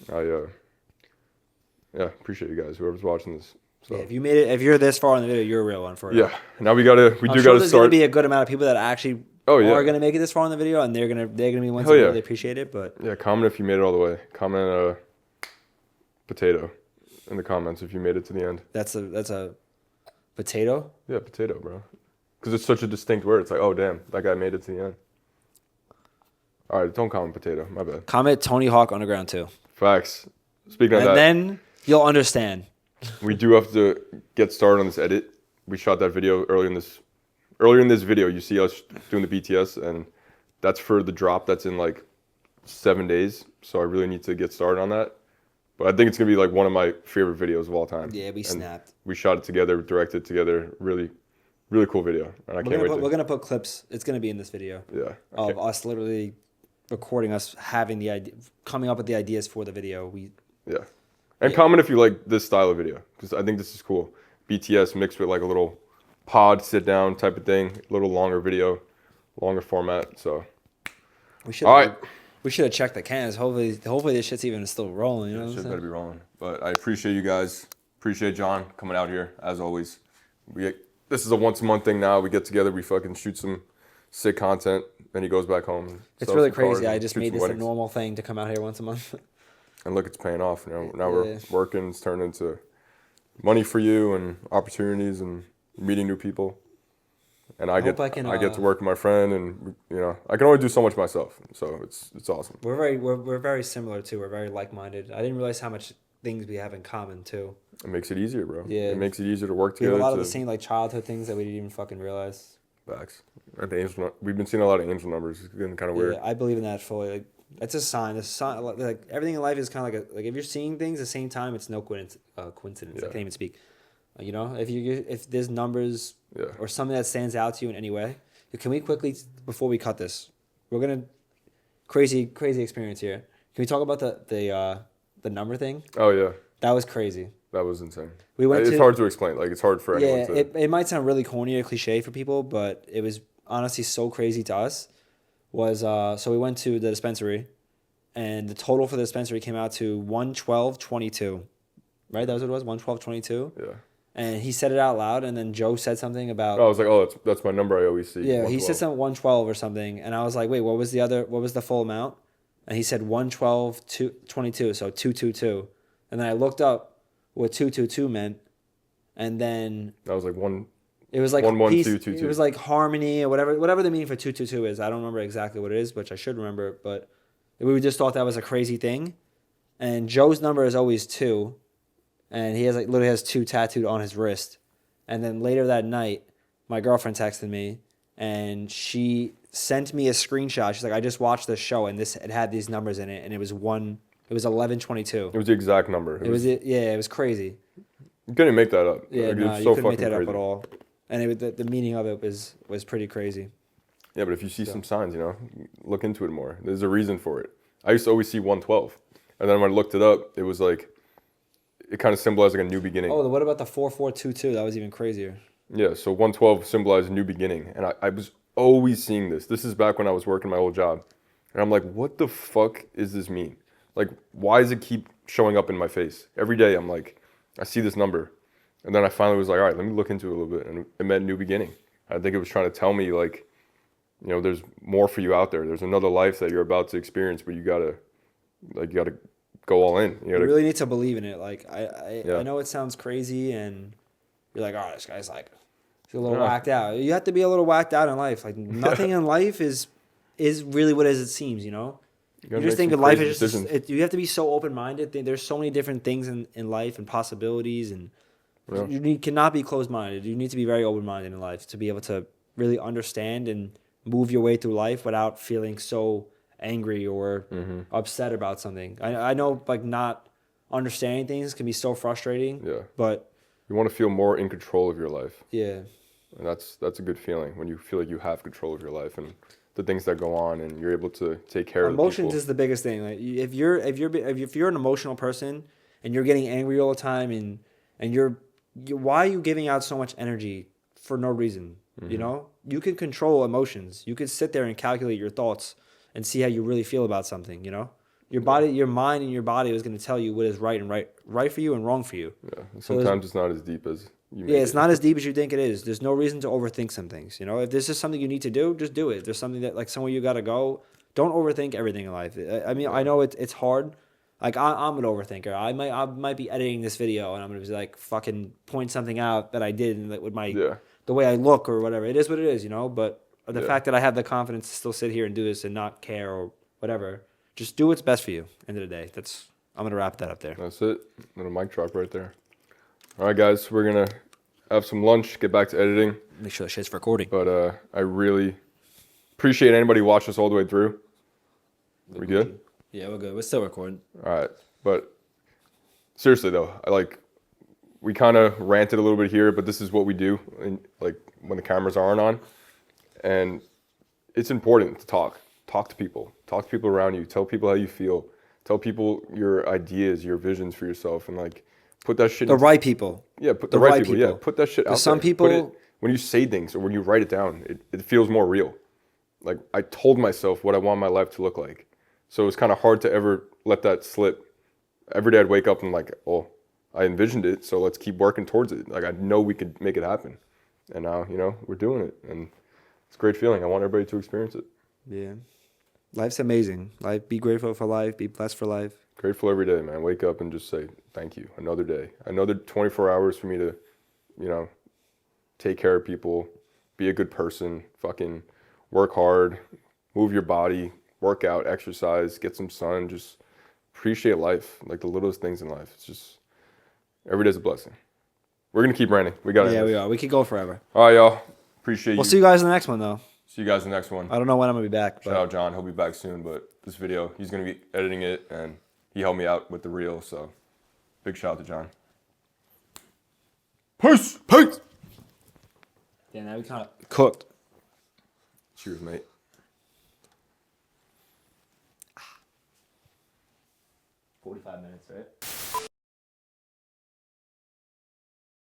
Yeah, appreciate you guys, whoever's watching this. So. Yeah, if you made it, if you're this far in the video, you're a real one for it. Yeah. Now we do gotta there's start. gonna be a good amount of people that actually are gonna make it this far in the video, and they're gonna be the ones that really appreciate it. But yeah, comment if you made it all the way. Comment potato in the comments if you made it to the end. That's a potato. Yeah, potato, bro. Because it's such a distinct word. It's like, oh damn, that guy made it to the end. All right, don't comment potato. My bad. Comment Tony Hawk Underground 2. Facts. Speaking of that, and then you'll understand. We do have to get started on this edit. We shot that video earlier in this video. You see us doing the BTS, and that's for the drop that's in like 7 days. So I really need to get started on that. But I think it's gonna be like one of my favorite videos of all time. Yeah, we snapped. We shot it together, directed it together. Really, really cool video, and I can't wait. We're gonna put clips. It's gonna be in this video. Yeah. Of us literally recording us having the idea, coming up with the ideas for the video. And comment if you like this style of video, because I think this is cool. BTS mixed with like a little pod sit down type of thing, a little longer video, longer format. So all right. We should have checked the cans. Hopefully this shit's even still rolling. You know what I'm saying? Better be rolling. But I appreciate you guys. Appreciate John coming out here as always. This is a once a month thing now. We get together, we fucking shoot some sick content, then he goes back home. It's really crazy. I just made this a normal thing to come out here once a month. And look, it's paying off. Now we're working. It's turned into money for you and opportunities and meeting new people. And I get to work with my friend, and I can only do so much myself. So it's awesome. We're very similar too. We're very like minded. I didn't realize how much things we have in common too. It makes it easier, bro. Yeah, it makes it easier to work we together. have a lot of the same like childhood things that we didn't even fucking realize. Facts. We've been seeing a lot of angel numbers. It's getting kind of weird. Yeah, I believe in that fully. Like, that's a sign. It's a sign. Like everything in life is kind of like if you're seeing things at the same time, it's no coincidence. I can't even speak. If there's numbers or something that stands out to you in any way, can we quickly, before we cut this, we're gonna crazy experience here. Can we talk about the number thing? Oh yeah, that was crazy. That was insane. It's hard to explain. Like it's hard for anyone to. It might sound really corny or cliche for people, but it was honestly so crazy to us. So we went to the dispensary, and the total for the dispensary came out to $112.22. Right, that was what it was, $112.22. Yeah. And he said it out loud, and then Joe said something about. I was like, that's my number. I always see. Yeah, he said something 112 or something, and I was like, wait, what was the full amount? And he said 112.22, so 222. And then I looked up what 222 meant, and then that was like one. It was like 11222. It was like harmony or whatever the meaning for 222 is. I don't remember exactly what it is, which I should remember, but we just thought that was a crazy thing. And Joe's number is always 2. And he literally has 2 tattooed on his wrist. And then later that night, my girlfriend texted me, and she sent me a screenshot. She's like, I just watched this show, and it had these numbers in it, and it was 1122. It was the exact number. It was crazy. You couldn't make that up. Yeah, you couldn't make that up at all. And the meaning of it was pretty crazy. Yeah, but if you see some signs, look into it more. There's a reason for it. I used to always see 112, and then when I looked it up, it was like. It kind of symbolized like a new beginning. Oh, what about the 4422? That was even crazier. Yeah, so 112 symbolized a new beginning. And I was always seeing this. This is back when I was working my old job. And I'm like, what the fuck does this mean? Like, why does it keep showing up in my face? Every day I'm like, I see this number. And then I finally was like, all right, let me look into it a little bit. And it meant new beginning. I think it was trying to tell me like, there's more for you out there. There's another life that you're about to experience, but you gotta go all in. You really need to believe in it. Like I know it sounds crazy, and you're like, oh, this guy's like he's a little whacked out. You have to be a little whacked out in life. Like nothing in life is really what it seems. You just think of life is just you have to be so open minded. There's so many different things in life and possibilities, and you cannot be closed minded. You need to be very open minded in life to be able to really understand and move your way through life without feeling so angry or upset about something. I know like not understanding things can be so frustrating. Yeah. But you want to feel more in control of your life. Yeah. And that's a good feeling when you feel like you have control of your life and the things that go on, and you're able to take care of emotions people. Is the biggest thing. Like if you're an emotional person and you're getting angry all the time and you're why are you giving out so much energy for no reason? You know, you can control emotions. You can sit there and calculate your thoughts and see how you really feel about something. You know, your body, your mind, and your body is going to tell you what is right for you and wrong for you. Yeah. Sometimes it's not as deep as you. Yeah, it's not as deep as you think it is. There's no reason to overthink some things. You know, if this is something you need to do, just do it. If there's something that like somewhere you got to go, don't overthink everything in life. I mean, I know it's hard. Like I'm an overthinker. I might be editing this video and I'm gonna be like fucking point something out that I did and with my the way I look or whatever. It is what it is, you know. But the fact that I have the confidence to still sit here and do this and not care or whatever, just do what's best for you. End of the day, I'm gonna wrap that up there. That's it. Little mic drop right there. All right, guys, we're gonna have some lunch. Get back to editing. Make sure that shit's recording. But I really appreciate anybody watching us all the way through. We good? Yeah, we're good. We're still recording. All right, but seriously though, we kind of ranted a little bit here, but this is what we do, like when the cameras aren't on, and it's important to talk to people around you, tell people how you feel, tell people your ideas, your visions for yourself, and like put that shit. Right people. Yeah, put the right people. Yeah, put that shit out there. Some people, when you say things or when you write it down, it feels more real. Like I told myself what I want my life to look like. So it's kind of hard to ever let that slip. Every day I'd wake up and like, oh, I envisioned it, so let's keep working towards it. Like I know we could make it happen. And now, you know, we're doing it. And it's a great feeling. I want everybody to experience it. Yeah. Life's amazing. Be grateful for life. Be blessed for life. Grateful every day, man. Wake up and just say, thank you. Another day. Another 24 hours for me to, you know, take care of people, be a good person, fucking work hard, move your body, work out, exercise, get some sun, just appreciate life, like the littlest things in life. It's just, every day's a blessing. We're going to keep ranting. We got it. Yeah, we are. We could go forever. All right, y'all. Appreciate you. We'll see you guys in the next one, though. See you guys in the next one. I don't know when I'm going to be back. Shout out John. He'll be back soon, but this video, he's going to be editing it, and he helped me out with the reel, so big shout out to John. Peace! Peace! Yeah, now we kind of cooked. Cheers, mate. 45 minutes, right?